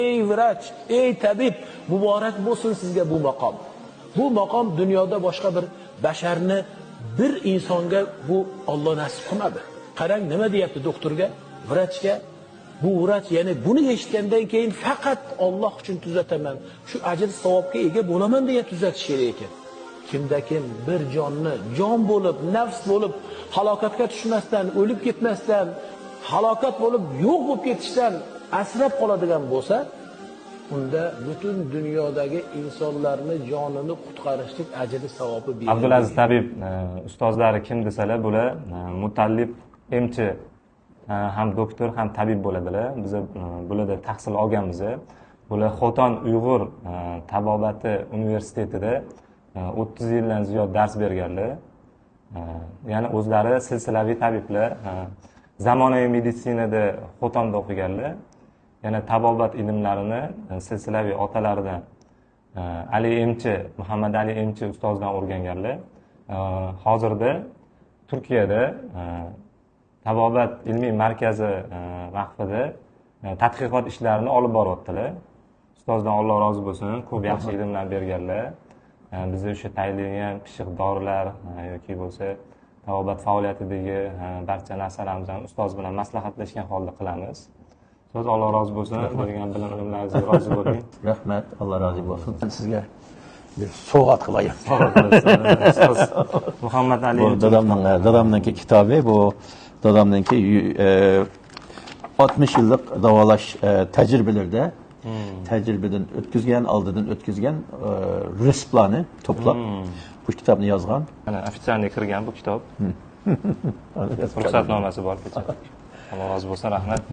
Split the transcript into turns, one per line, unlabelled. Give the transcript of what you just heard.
Ey vrach, ey tabib, muborak bo'lsin sizga bu maqom. Bu maqom dunyoda boshqa bir basharni, bir insonga bu Alloh nasib qilmadi. Qarang, nima deyapti doktorga, vrachga? Bu vrach, ya'ni buni eshitgandan keyin faqat Alloh uchun tuzataman, shu ajr savobga ega bo'laman deya tuzatish kerak ekan. Kimdakim bir jonni jon bo'lib, nafs bo'lib, halokatga tushmasdan, o'lib ketmasdan, halokat bo'lib, yo'q bo'lib ketishdan asrab qoladigan bo'lsa, unda butun dunyodagi insonlarni jonini qutqarishlik ajri savobi beriladi.
Abdulaziz tabib ustozlari kim desalar, bular mutallib emchi, ham doktor, ham tabib bo'ladilar. Biz bularda tahsil olganmiz. Bular Xotan Uyg'ur tabobati universitetida 30 yildan ziyod dars berganlar. Ya'ni o'zlari silsilaviy tabiblar, zamonaviy meditsinada Xotonda o'qiganlar. Yana tabobat ilmlarini silsilaviy otalaridan Ali Emchi, Muhammad Ali Emchi ustozdan o'rganganlar. Hozirda Turkiyada tabobat ilmiy markazi vaqtida tadqiqot ishlarini olib boryaptilar. Ustozdan Alloh rozi bo'lsin, ko'p yaxshi ilmlar berganlar. Bizga o'sha tayinlangan pishiq dorilar yoki bo'lsa tabobat faoliyatidagi barcha narsalarimizni ustoz bilan maslahatlashgan holda qilamiz. So'z Alloh rozi bo'lsin, bergan bilim-ilmlaringizga rozi bo'ling.
Rahmat, Alloh rozi bo'lsin. Sizga bir sovg'at qilayım.
Ustoz Muhammad Ali
dadamninki kitobi bu dadamninki 60 yillik davolash tajribelerinde tecrübeden ötküzgen, aldıdan ötküzgen reseptlarni to'plab bu kitobni yozgan.
Ana ofitsialniy kirgan bu kitob. Ruxsatnomasi bor kecha. Alloh rozi bo'lsin, rahmat.